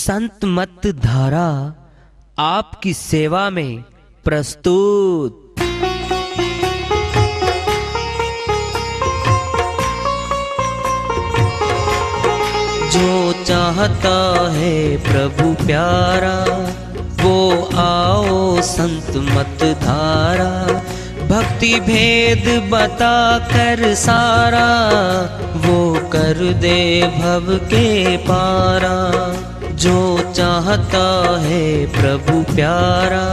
संत मत धारा आपकी सेवा में प्रस्तुत। जो चाहता है प्रभु प्यारा वो आओ संत मत धारा। भक्ति भेद बता कर सारा वो कर दे भव के पारा। जो चाहता है प्रभु प्यारा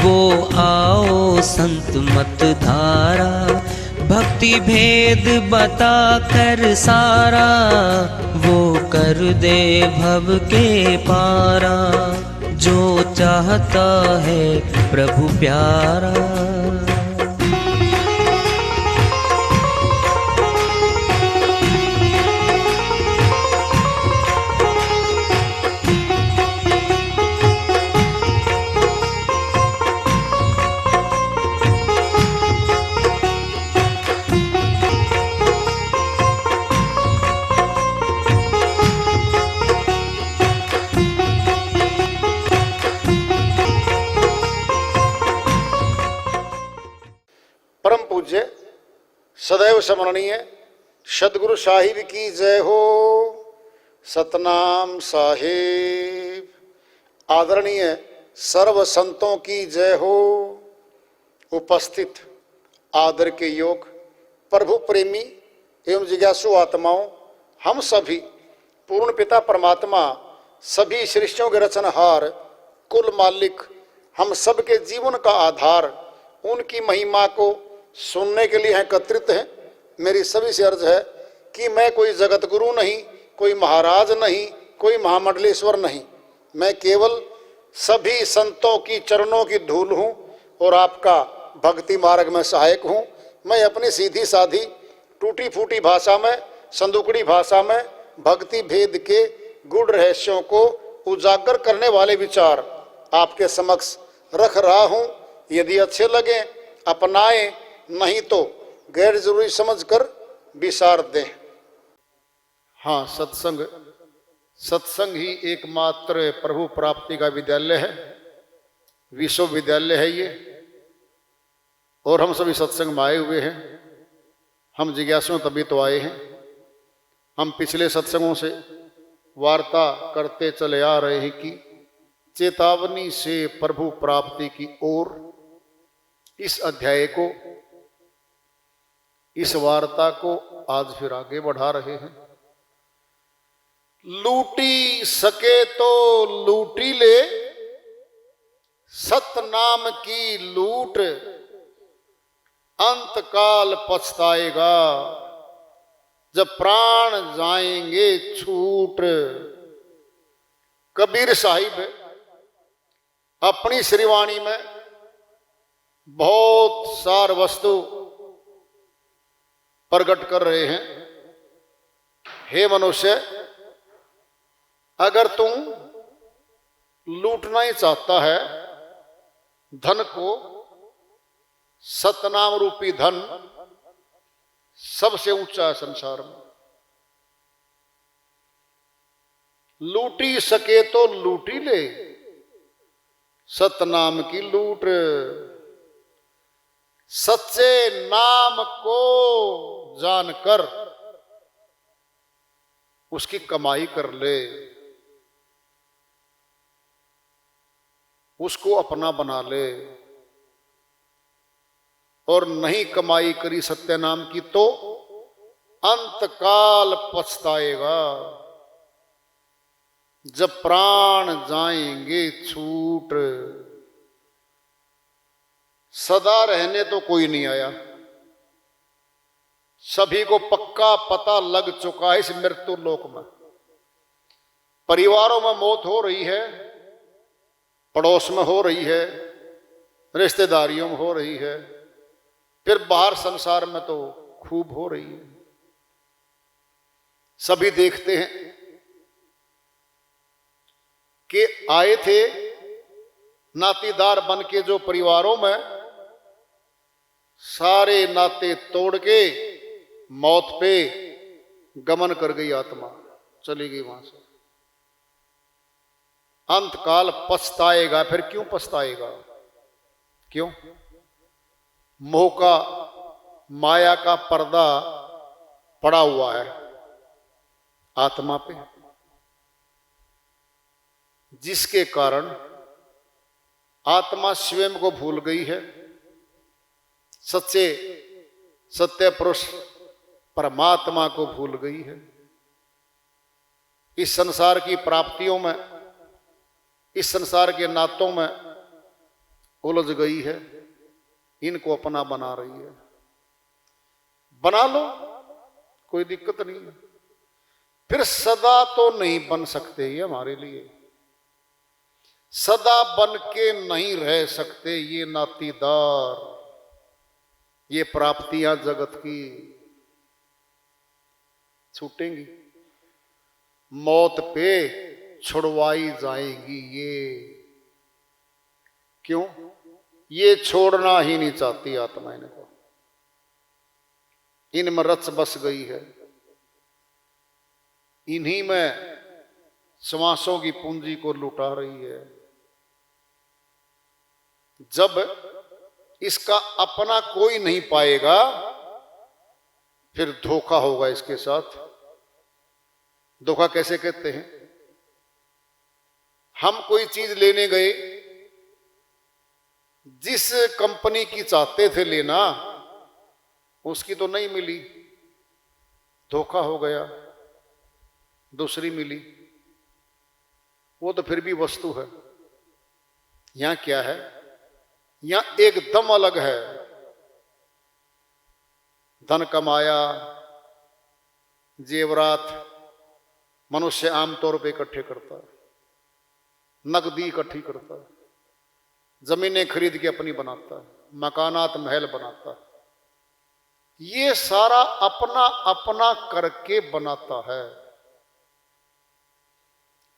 वो आओ संत मत धारा। भक्ति भेद बता कर सारा वो कर दे भव के पारा। जो चाहता है प्रभु प्यारा। परम पूज्य सदैव स्मरणीय सदगुरु साहिब की जय हो। सतनाम साहिब। आदरणीय सर्व संतों की जय हो। उपस्थित आदर के योग प्रभु प्रेमी एवं जिज्ञासु आत्माओं, हम सभी पूर्ण पिता परमात्मा सभी सृष्टियों के रचनहार कुल मालिक हम सबके जीवन का आधार उनकी महिमा को सुनने के लिए एकत्रित हैं। मेरी सभी से अर्ज है कि मैं कोई जगत गुरु नहीं, कोई महाराज नहीं, कोई महामंडलेश्वर नहीं। मैं केवल सभी संतों की चरणों की धूल हूँ और आपका भक्ति मार्ग में सहायक हूँ। मैं अपनी सीधी साधी टूटी फूटी भाषा में, संदुकड़ी भाषा में भक्ति भेद के गूढ़ रहस्यों को उजागर करने वाले विचार आपके समक्ष रख रहा हूँ। यदि अच्छे लगे अपनाएं, नहीं तो गैर जरूरी समझकर विसार दें। हाँ, सत्संग ही एकमात्र प्रभु प्राप्ति का विद्यालय है, विश्वविद्यालय है ये। और हम सभी सत्संग में आए हुए हैं। हम जिज्ञासु तभी तो आए हैं। हम पिछले सत्संगों से वार्ता करते चले आ रहे हैं कि चेतावनी से प्रभु प्राप्ति की ओर इस अध्याय को, इस वार्ता को आज फिर आगे बढ़ा रहे हैं। लूटी सके तो लूटी ले, सतनाम की लूट अंतकाल पछताएगा, जब प्राण जाएंगे छूट। कबीर साहिब अपनी श्रीवाणी में बहुत सार वस्तु प्रकट कर रहे हैं। हे मनुष्य, अगर तुम लूटना ही चाहता है धन को, सतनाम रूपी धन सबसे ऊंचा है संसार में। लूटी सके तो लूटी ले, सतनाम की लूट। सच्चे नाम को जानकर उसकी कमाई कर ले, उसको अपना बना ले। और नहीं कमाई करी सत्य नाम की तो अंतकाल पछताएगा, जब प्राण जाएंगे छूट। सदा रहने तो कोई नहीं आया, सभी को पक्का पता लग चुका है इस मृत्यु लोक में। परिवारों में मौत हो रही है, पड़ोस में हो रही है, रिश्तेदारियों में हो रही है, फिर बाहर संसार में तो खूब हो रही है। सभी देखते हैं कि आए थे नातेदार बन के जो परिवारों में, सारे नाते तोड़ के मौत पे गमन कर गई आत्मा, चली गई वहां से। अंतकाल पछताएगा। फिर क्यों पछताएगा? क्यों? मोह का, माया का पर्दा पड़ा हुआ है आत्मा पे, जिसके कारण आत्मा स्वयं को भूल गई है। सच्चे सत्य पुरुष परमात्मा को भूल गई है। इस संसार की प्राप्तियों में, इस संसार के नातों में उलझ गई है। इनको अपना बना रही है। बना लो, कोई दिक्कत नहीं है। फिर सदा तो नहीं बन सकते ये हमारे लिए, सदा बन के नहीं रह सकते ये नातीदार, ये प्राप्तियां जगत की छूटेंगी, मौत पे छुड़वाई जाएगी। ये क्यों? ये छोड़ना ही नहीं चाहती आत्मा इनको, इनमें रच बस गई है। इन्हीं में श्वासों की पूंजी को लुटा रही है। जब इसका अपना कोई नहीं पाएगा, फिर धोखा होगा इसके साथ। धोखा कैसे कहते हैं? हम कोई चीज लेने गए, जिस कंपनी की चाहते थे लेना, उसकी तो नहीं मिली, धोखा हो गया, दूसरी मिली। वो तो फिर भी वस्तु है। यहां क्या है? यहां एकदम अलग है। धन कमाया, जेवरात मनुष्य आमतौर पे इकट्ठे करता है, नकदी इकट्ठी करता है, जमीनें खरीद के अपनी बनाता है, मकानात महल बनाता है। ये सारा अपना अपना करके बनाता है।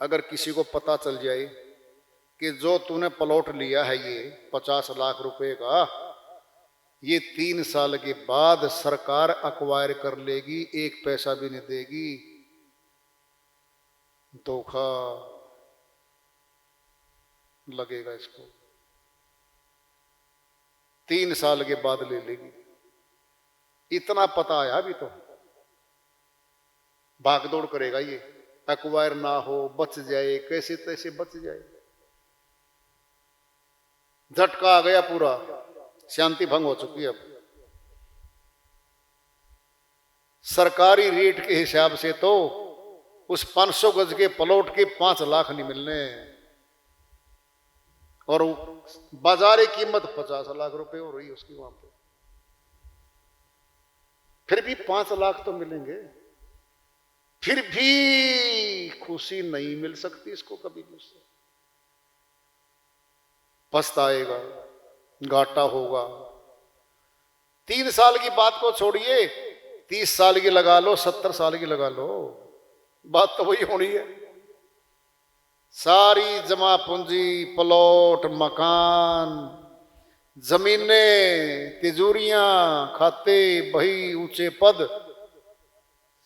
अगर किसी को पता चल जाए कि जो तूने प्लॉट लिया है ये 50 लाख रुपए का, ये 3 साल के बाद सरकार अक्वायर कर लेगी, 1 पैसा भी नहीं देगी, धोखा लगेगा इसको। 3 साल के बाद ले लेगी, इतना पता आया अभी तो। भागदौड़ करेगा ये, अक्वायर ना हो, बच जाए, कैसे तैसे बच जाए। झटका आ गया पूरा, शांति भंग हो चुकी है। अब सरकारी रेट के हिसाब से तो उस 500 गज के प्लॉट के 5 लाख नहीं मिलने, और बाजारी कीमत 50 लाख रुपए हो रही है उसकी वहां पे। फिर भी 5 लाख तो मिलेंगे, फिर भी खुशी नहीं मिल सकती इसको कभी भी। उससे पछताएगा, घाटा होगा। 3 साल की बात को छोड़िए, 30 साल की लगा लो, 70 साल की लगा लो, बात तो वही होनी है। सारी जमा पूंजी, प्लॉट, मकान, जमीनें, तिजोरियां, खाते, बही, ऊंचे पद,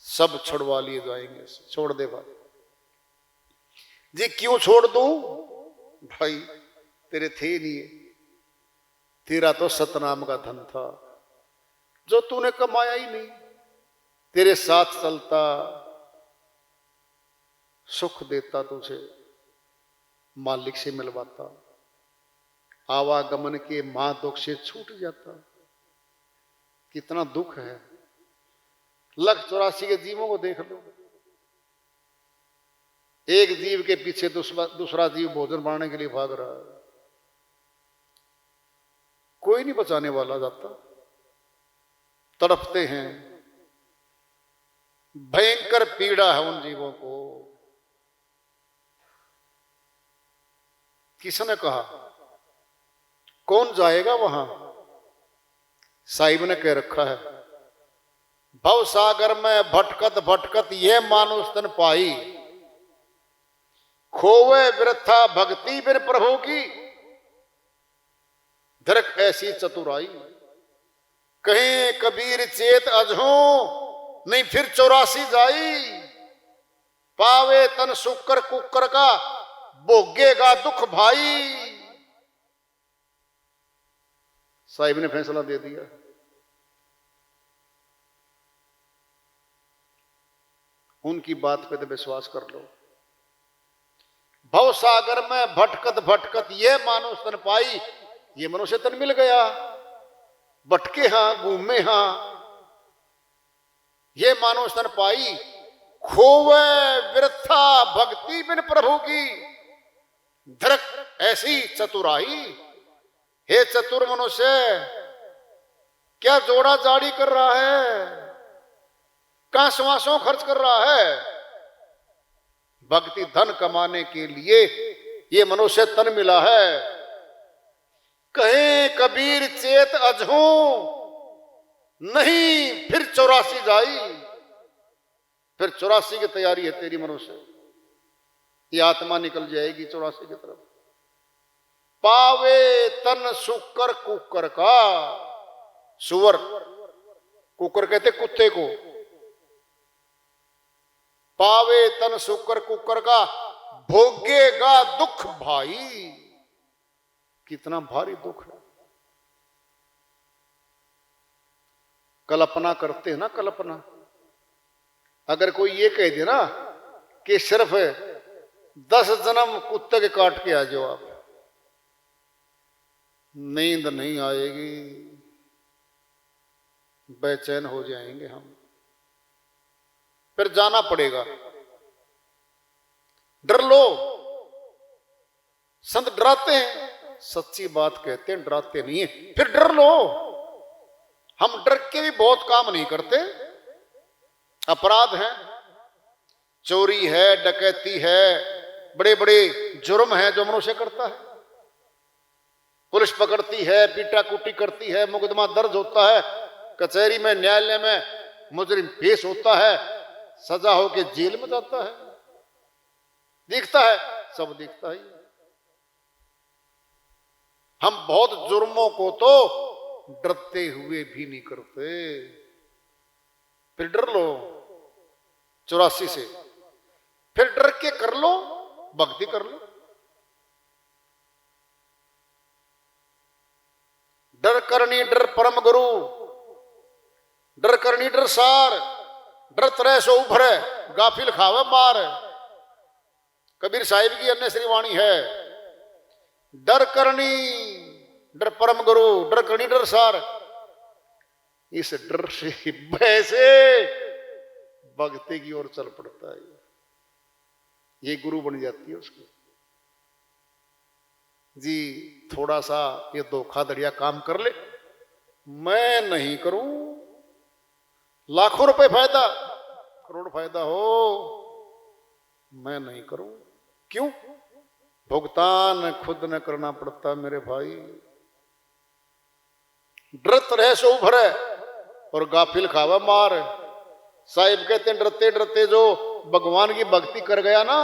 सब छुड़वा लिए जाएंगे। छोड़ दे भाई जी। क्यों छोड़ दूं भाई? तेरे थे नहीं, तेरा तो सतनाम का धन था जो तूने कमाया ही नहीं। तेरे साथ चलता, सुख देता, तुझे मालिक से मिलवाता, आवागमन के मां दुख से छूट जाता। कितना दुख है। 184 के जीवों को देख लो, एक जीव के पीछे दूसरा जीव भोजन बनाने के लिए भाग रहा है। कोई नहीं बचाने वाला जाता, तड़पते हैं। भयंकर पीड़ा है उन जीवों को। किसने कहा? कौन जाएगा वहां? साहिब ने कह रखा है, भव सागर में भटकत भटकत ये मानुष तन पाई, खोवे वृथा भक्ति बिन प्रभु की, धरक ऐसी चतुराई। कहीं कबीर चेत अजहू, नहीं फिर 84 जाई, पावे तन शुक्र कुकर का, भोगेगा दुख भाई। साहिब ने फैसला दे दिया। उनकी बात पे तो विश्वास कर लो। भव सागर में भटकत भटकत ये मानो तन पाई, ये मनुष्य तन मिल गया। भटके हां घूमे हां, ये मानो तन पाई। खोवे वृथा भक्ति बिन प्रभु की, धरक ऐसी चतुराई। हे चतुर मनुष्य, क्या जोड़ा जाड़ी कर रहा है, कहां श्वासों खर्च कर रहा है। भक्ति धन कमाने के लिए ये मनुष्य तन मिला है। कहे कबीर चेत अजहू, नहीं फिर 84 जाई। फिर 84 की तैयारी है तेरी मनुष्य। ये आत्मा निकल जाएगी 84 की तरफ। पावे तन सुकर कुकर का, सुअर कुकर कहते कुत्ते को। पावे तन सुकर कुकर का, भोगेगा दुख भाई। कितना भारी दुख है। कल्पना करते हैं ना, कल्पना। अगर कोई ये कह दे ना कि सिर्फ 10 जन्म कुत्ते के काट के आ जाओ आप, नींद नहीं आएगी, बेचैन हो जाएंगे हम। फिर जाना पड़ेगा। डर लो। संत डराते हैं, सच्ची बात कहते हैं, डराते नहीं है। फिर डर लो। हम डर के भी बहुत काम नहीं करते। अपराध है, चोरी है, डकैती है, बड़े बड़े जुर्म हैं जो मनुष्य करता है। पुलिस पकड़ती है, पीटा कुटी करती है, मुकदमा दर्ज होता है, कचहरी में न्यायालय में मुजरिम पेश होता है, सजा होके जेल में जाता है। दिखता है, सब दिखता ही। हम बहुत जुर्मों को तो डरते हुए भी नहीं करते। फिर डर लो 84 से, फिर डर के कर लो, भक्ति कर लो। डर करनी डर परम गुरु, डर करनी डर सार, डर तरह सो उभरे, गाफिल खावे मार। कबीर साहिब की अन्य श्री वाणी है। डर करनी डर परम गुरु, डर करनी डर सार। इस डर से वैसे भक्ति की ओर चल पड़ता है। ये गुरु बन जाती है उसकी। जी थोड़ा सा ये धोखाधड़िया काम कर ले, मैं नहीं करूं। लाखों रुपए फायदा, करोड़ फायदा हो, मैं नहीं करूं। क्यों? भुगतान खुद न करना पड़ता मेरे भाई। डरत रहे सो उभरे और गाफिल खावा मार। साहिब कहते हैं डरते डरते जो भगवान की भक्ति कर गया ना,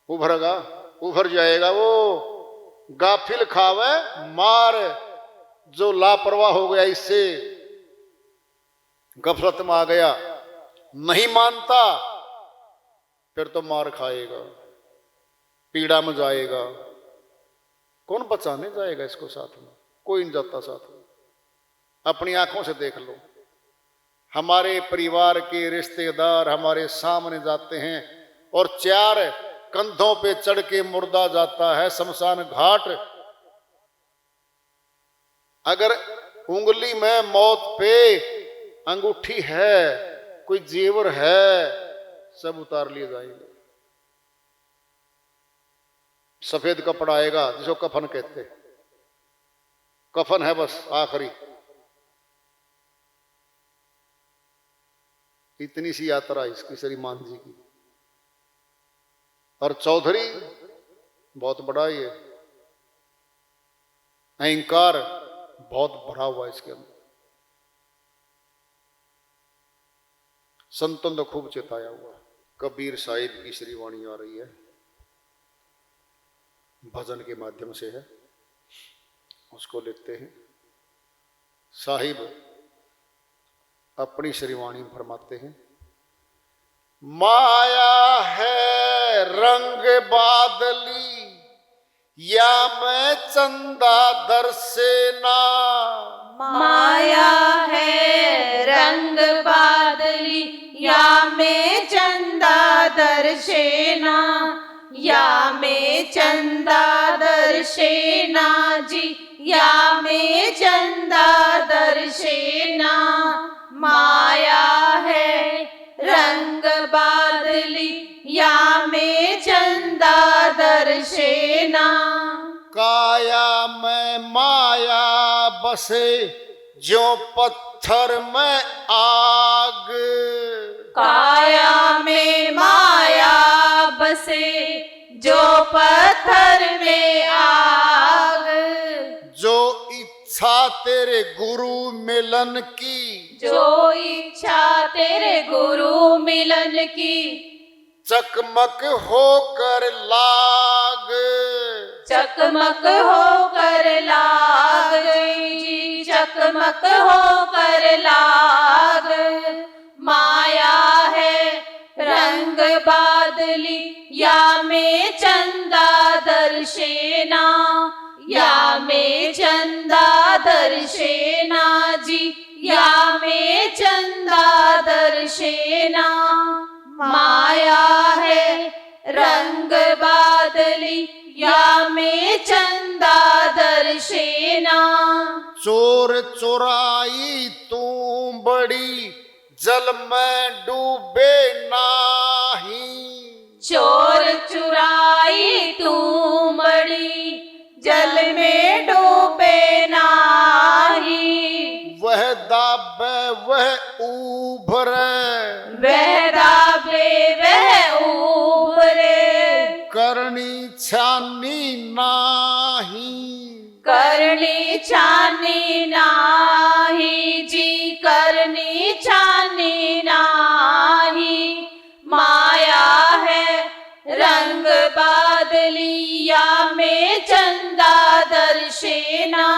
उभरेगा, उभर जाएगा वो। गाफिल खावे मार, जो लापरवाह हो गया, इससे गफलत में आ गया, नहीं मानता, फिर तो मार खाएगा, पीड़ा में जाएगा। कौन बचाने जाएगा इसको साथ में? कोई नहीं जाता साथ में। अपनी आंखों से देख लो, हमारे परिवार के रिश्तेदार हमारे सामने जाते हैं और 4 कंधों पे चढ़ के मुर्दा जाता है शमशान घाट। अगर उंगली में मौत पे अंगूठी है, कोई जेवर है, सब उतार लिए जाएंगे। सफेद कपड़ा आएगा जिसको कफन कहते हैं। कफन है बस आखिरी। इतनी सी यात्रा इसकी श्रीमान जी की। और चौधरी बहुत बड़ा ही है, अहंकार बहुत भरा हुआ है इसके अंदर। संतों ने खूब चेताया हुआ। कबीर साहिब की श्री वाणी आ रही है, भजन के माध्यम से है, उसको लिखते हैं। साहिब अपनी श्री वाणी फरमाते हैं। माया है रंग बादली या मैं चंदा दर्शेना। माया है रंग बादली या में चंदा दर्शेना, या में चंदा दर्शेना जी, या में चंदा दर्शेना। माया है रंग बादली या में चंदा दर्शेना। काया में माया बसे जो पत्थर में आग। काया में माया बसे जो पत्थर में आग। जो इच्छा तेरे गुरु मिलन की, जो इच्छा तेरे गुरु मिलन की, चकमक होकर लाग। चकमक होकर लाग जी, चकमक होकर लाग। माया है रंग बादली या में चंदा दर्शेना, या में चंदा दर्शेना जी, या में चंदा दर्शेना। माया है रंग बादली या में चंदा दर्शेना। चोर चोराई तू बड़ी जल में डूबे नाही। चोर चुराई तू बड़ी जल में डूबे नाही। वह दाबे वह उभरे, वह दाबे वह उभरे। करनी छानी नाही। करनी छानी नाही जी, करनी छानी नाही। माया है रंग बादली या में चंदा दर्शेना,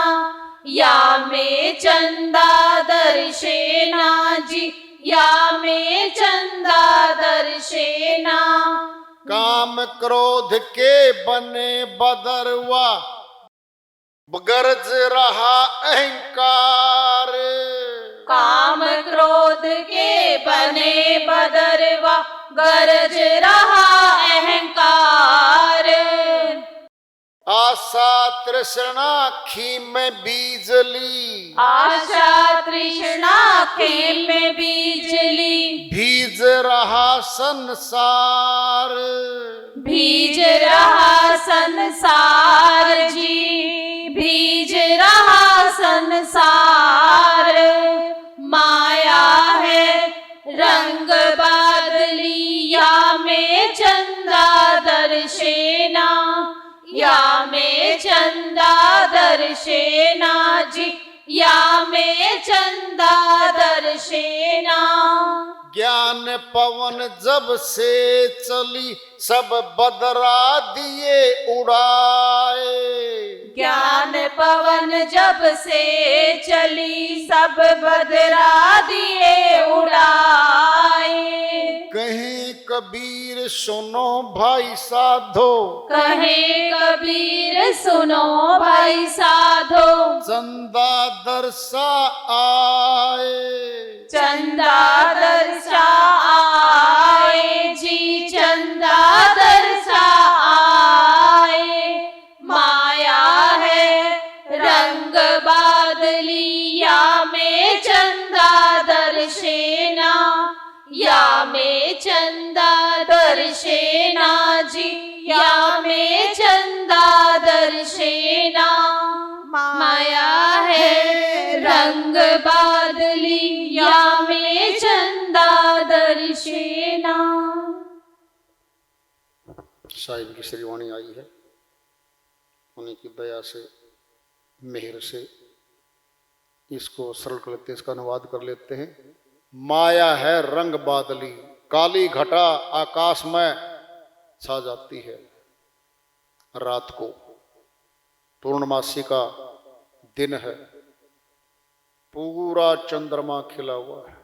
या में चंदा दर्शेना जी, या में चंदा दर्शेना। काम क्रोध के बने बदरवा गरज रहा अहंकार। काम क्रोध के बने बदरवा गरज रहा अहंकार। आशा तृष्णा खी में बीजली, आशा तृष्णा खेल में बीजली। भीज रहा संसार। भीज रहा संसार जी, भीज रहा संसार। माया है रंग बादली या में चंदा दर्शेना, या में चंदा दर्शेना जी, या में चंदा दर्शेना। ज्ञान पवन जब से चली सब बदरा दिए उड़ाए। ज्ञान पवन जब से चली सब बदरा दिए उड़ाए। कहीं कबीर सुनो भाई साधो, कहे कबीर सुनो भाई साधो। चंदा दर्शा आए। चंदा दर्शा आए जी, चंदा दर्शा आए। माया है रंग बादली या में चंदा दर्शेना, या में चंदा दर्शेना जी, या में चंदा दर्शेना। माया है रंग बादली या में चंदा दर्शेना। साहिब की श्रीवाणी आई है, उन्हीं की दया से मेहर से इसको सरल कर लेते, इसका अनुवाद कर लेते हैं। माया है रंग बादली, काली घटा आकाश में छा जाती है रात को। पूर्णमासी का दिन है, पूरा चंद्रमा खिला हुआ है।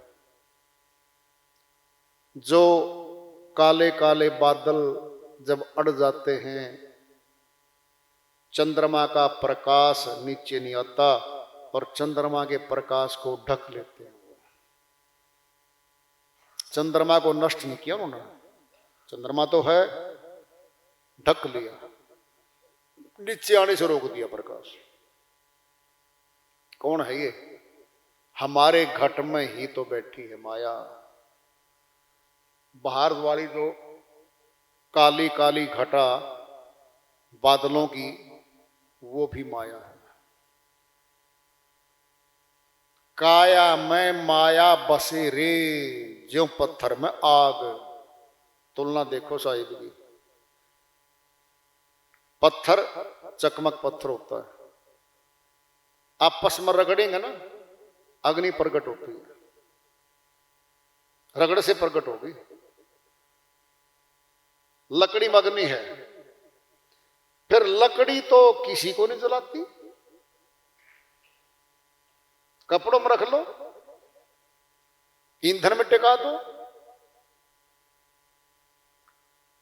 जो काले काले बादल जब अड़ जाते हैं, चंद्रमा का प्रकाश नीचे नहीं आता और चंद्रमा के प्रकाश को ढक लेते हैं। चंद्रमा को नष्ट नहीं किया उन्होंने, चंद्रमा तो है, ढक लिया, नीचे आने से रोक दिया प्रकाश। कौन है ये? हमारे घट में ही तो बैठी है माया। बाहर वाली जो काली काली घटा बादलों की, वो भी माया है। काया में माया बसे रे, ज्यों पत्थर में आग। तुलना देखो साहिब की। पत्थर चकमक पत्थर होता है, आपस में रगड़ेंगे ना, अग्नि प्रकट होती है, रगड़ से प्रकट होगी। लकड़ी में अग्नि है, फिर लकड़ी तो किसी को नहीं जलाती, कपड़ों में रख लो, ईंधन में टिका दो,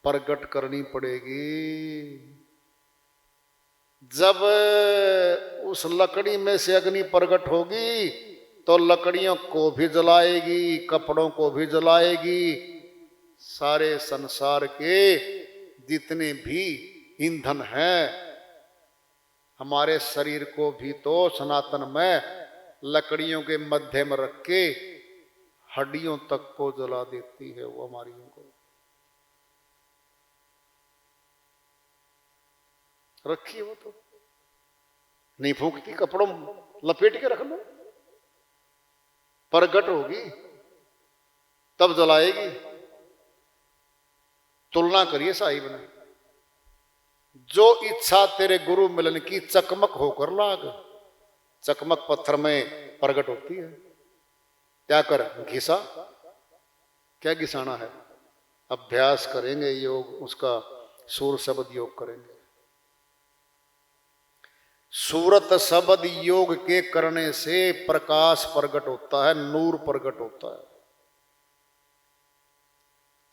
प्रकट करनी पड़ेगी। जब उस लकड़ी में से अग्नि प्रकट होगी तो लकड़ियों को भी जलाएगी, कपड़ों को भी जलाएगी, सारे संसार के जितने भी ईंधन हैं, हमारे शरीर को भी तो सनातन में लकड़ियों के मध्य में रख के हड्डियों तक को जला देती है वो हमारी को। रखी वो तो नहीं फूकती, कपड़ों लपेट के रख लो, प्रकट होगी तब जलाएगी। तुलना करिए साहिब ने, जो इच्छा तेरे गुरु मिलन की चकमक होकर लाग। चकमक पत्थर में प्रकट होती है, क्या कर घिसा, क्या घिसाना है? अभ्यास करेंगे योग, उसका सूर शब्द योग करेंगे। सूरत शब्द योग के करने से प्रकाश प्रकट होता है, नूर प्रकट होता है।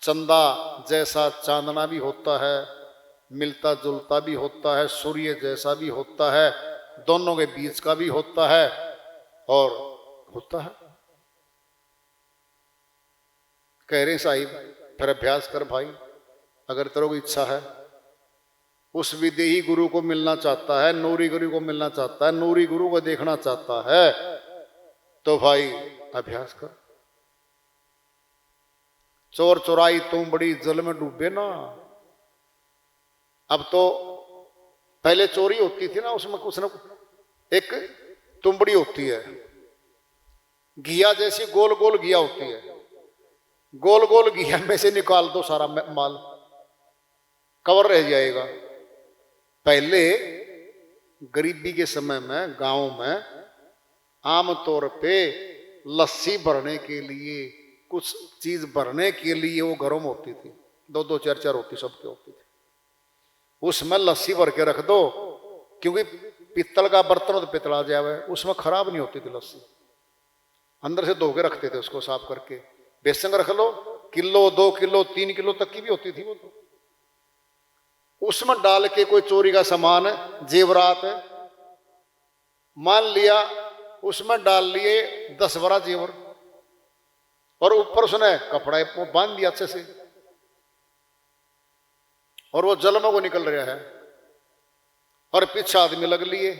चंदा जैसा चांदना भी होता है, मिलता जुलता भी होता है, सूर्य जैसा भी होता है, दोनों के बीच का भी होता है और होता है। कह रहे साहिब फिर अभ्यास कर भाई, अगर तेरे को इच्छा है, उस विदेही गुरु को मिलना चाहता है, नूरी गुरु को मिलना चाहता है, नूरी गुरु को देखना चाहता है, तो भाई अभ्यास कर। चोर चोराई तुम बड़ी जल में डूबे ना। अब तो पहले चोरी होती थी ना, उसमें कुछ ना एक तुंबड़ी होती है, घिया जैसी गोल गोल घिया होती है, गोल गोल घिया में से निकाल दो सारा माल, कवर रह जाएगा। पहले गरीबी के समय में गांव में आमतौर पे लस्सी भरने के लिए, कुछ चीज भरने के लिए वो घरों में होती थी, दो दो चार चार होती, सबके होती थी। उसमें लस्सी भर के रख दो, क्योंकि पित्तल का बर्तन हो तो पितला जावे, उसमें खराब नहीं होती थी लस्सी। अंदर से धो के रखते थे उसको, साफ करके बेसन रख लो, किलो 2 किलो 3 किलो तक की भी होती थी वो तो। उसमें डाल के कोई चोरी का सामान है, जेवरात है, मान लिया उसमें डाल लिए 10 12 जेवर, और ऊपर उसने कपड़ा बांध दिया अच्छे से, और वो जल में वो निकल रहा है, और पीछे आदमी लग लिए।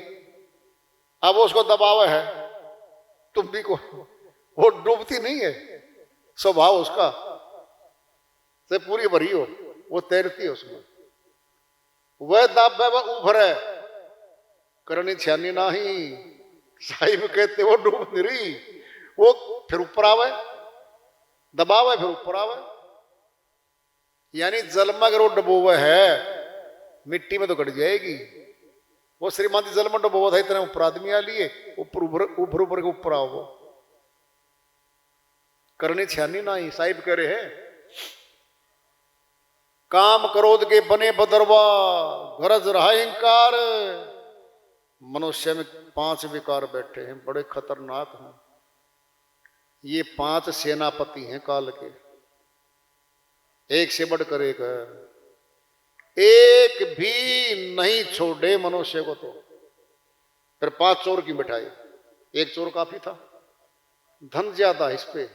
अब उसको दबाव है, तुम भी को, वो डूबती नहीं है, स्वभाव उसका से पूरी भरी हो, वो तैरती है उसमें, वह दाब है, वह उभरे, करनी छानी नहीं। साहिब कहते वो डूब नहीं रही, वो फिर ऊपर आवे, दबाव है फिर ऊपर आवे। यानी जल में अगर वो डबोवा है, मिट्टी में तो कट जाएगी। वो श्रीमंत जल में डबोवा था, इतने ऊपर आदमी आ लिए, ऊपर के ऊपर आओ, वो करनी छानी नहीं। साहिब कह रहे हैं काम क्रोध के बने बदरवा, गरज रहा इंकार। मनुष्य में 5 विकार बैठे हैं, बड़े खतरनाक हैं। ये 5 सेनापति हैं काल के, एक से बढ़कर एक है। एक भी नहीं छोड़े मनुष्य को। तो फिर 5 चोर की मिठाई, एक चोर काफी था, धन ज्यादा इस पे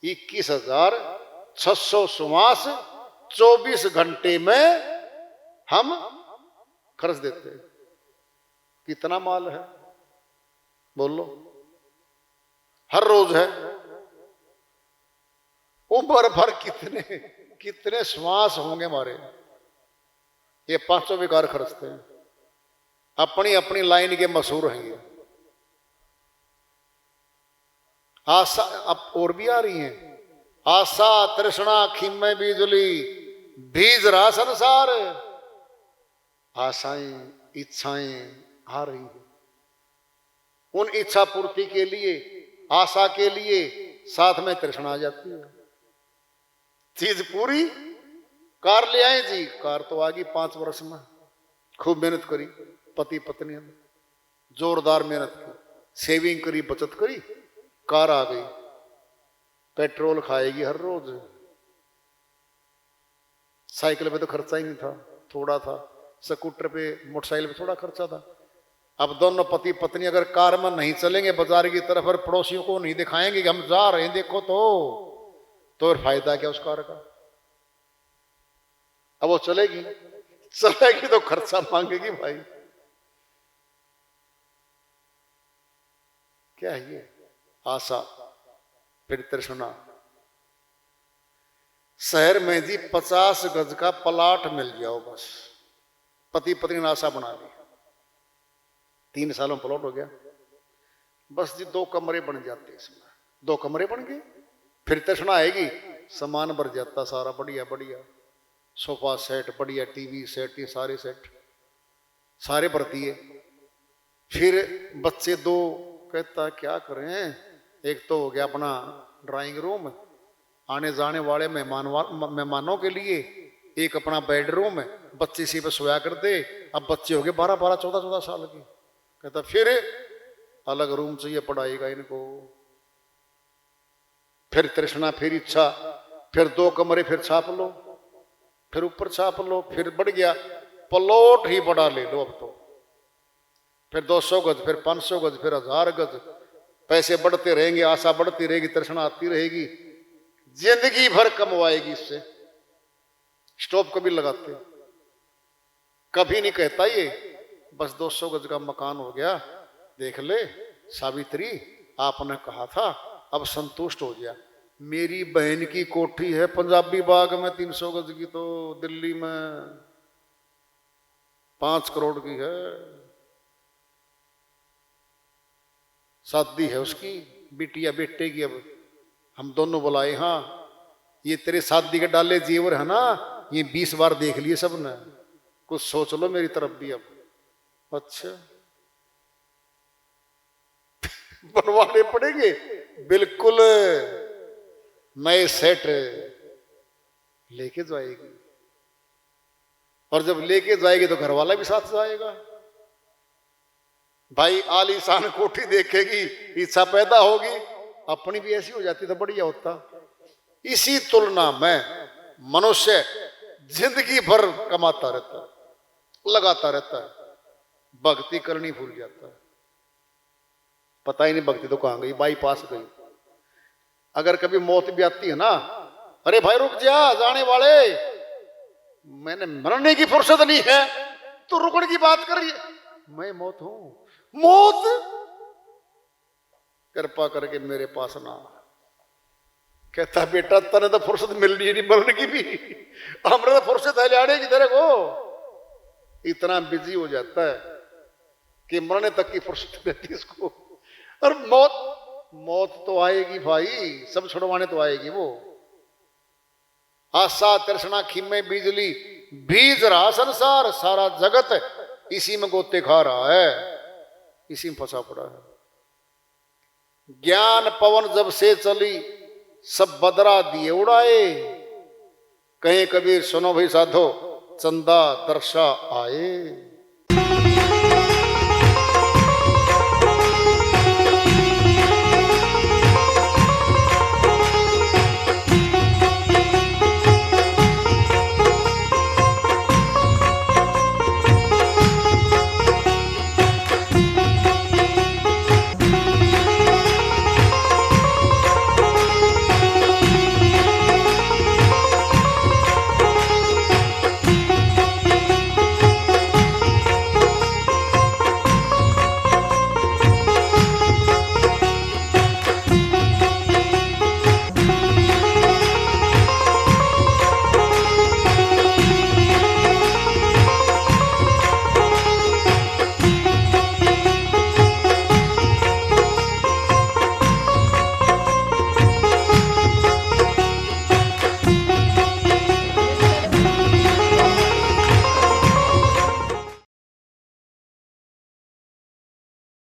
21,600 सुमास 24 घंटे में हम खर्च देते हैं। कितना माल है बोलो, हर रोज है। उम्र भर कितने कितने श्वास होंगे हमारे। ये 500 बेकार खर्चते हैं, अपनी अपनी लाइन के मशहूर हैं ये। आशा अब और भी आ रही हैं, आशा तृष्णा खिम्मे बिजली भीज रहा संसार। आशाएं इच्छाएं आ रही है, उन इच्छा पूर्ति के लिए, आशा के लिए साथ में तृष्णा आ जाती है। चीज पूरी, कार ले आए जी, कार तो आ गई 5 वर्ष में, खूब मेहनत करी पति पत्नी ने, जोरदार मेहनत की, सेविंग करी, बचत करी, कार आ गई। पेट्रोल खाएगी हर रोज। साइकिल पे तो खर्चा ही नहीं था, थोड़ा था। स्कूटर पे, मोटरसाइकिल पे थोड़ा खर्चा था। अब दोनों पति पत्नी अगर कार में नहीं चलेंगे बाजार की तरफ और पड़ोसियों को नहीं दिखाएंगे कि हम जा रहे हैं देखो, तो फिर फायदा क्या उस कार का। अब वो चलेगी तो खर्चा मांगेगी भाई। क्या है ये? आशा, फिर तृष्णा। शहर में जी 50 गज का प्लाट मिल जाओ बस, पति पत्नी ने आशा बना ली, 3 सालों में प्लॉट हो गया। बस जी 2 कमरे बन जाते इसमें, 2 कमरे बन गए। फिर तृष्णा आएगी, सामान भर जाता सारा, बढ़िया बढ़िया सोफा सेट, बढ़िया टीवी सेट, ये सारे सेट सारे भरती है। फिर बच्चे 2, कहता क्या करें, एक तो हो गया अपना ड्राइंग रूम आने जाने वाले मेहमानों के लिए, एक अपना बेडरूम है, बच्चे इसी पे सोया करते। अब बच्चे हो गए 12-12, 14-14 साल के। कहता फिर अलग रूम चाहिए पढ़ाई का इनको। फिर तृष्णा, फिर इच्छा, फिर 2 कमरे फिर छाप लो, फिर ऊपर छाप लो, फिर बढ़ गया, प्लॉट ही बड़ा ले लो अब तो। फिर 200 गज, फिर 500 गज, फिर 1000 गज। पैसे बढ़ते रहेंगे, आशा बढ़ती रहेगी, तृष्णा आती रहेगी, जिंदगी भर कमवाएगी इससे। स्टॉप कभी लगाते, कभी नहीं कहता ये बस 200 गज का मकान हो गया, देख ले सावित्री आपने कहा था, अब संतुष्ट हो गया। मेरी बहन की कोठी है पंजाबी बाग में 300 गज की, तो दिल्ली में 5 करोड़ की है, शादी है उसकी, बिटिया बेटे की। अब हम दोनों बुलाए, हाँ ये तेरे शादी के डाले जेवर है ना, ये 20 बार देख लिए सबने, कुछ सोच लो मेरी तरफ भी। अब अच्छा बनवाने पड़ेंगे, बिल्कुल नए सेट लेके जाएगी। और जब लेके जाएगी तो घर वाला भी साथ जाएगा। भाई आलीशान कोठी देखेगी, इच्छा पैदा होगी, अपनी भी ऐसी हो जाती तो बढ़िया होता। इसी तुलना में मनुष्य जिंदगी भर कमाता रहता है, लगाता रहता है, भक्ति करनी भूल जाता है। पता ही नहीं भक्ति तो कहां गई, बाईपास गई। अगर कभी मौत भी आती है ना, अरे भाई रुक जा जाने वाले, मैंने मरने की फुर्सत नहीं है, तो रुकने की बात कर रही है। मैं मौत हूं, मौत कृपा करके मेरे पास ना। कहता बेटा तने तो फुर्सत मिल रही नहीं मरने की भी, हमने तो फुर्सत है लाने की तेरे को। इतना बिजी हो जाता है कि मरने तक की फुर्सत रहती इसको। और मौत तो आएगी भाई, सब छुड़वाने तो आएगी वो। आशा तृष्णा खिम्मे बिजली बीज रहा संसार, सारा जगत इसी में गोते खा रहा है, इसी में फंसा पड़ा है। ज्ञान पवन जब से चली सब बदरा दिए उड़ाए, कहीं कबीर सुनो भाई साधो चंदा दर्शा आए।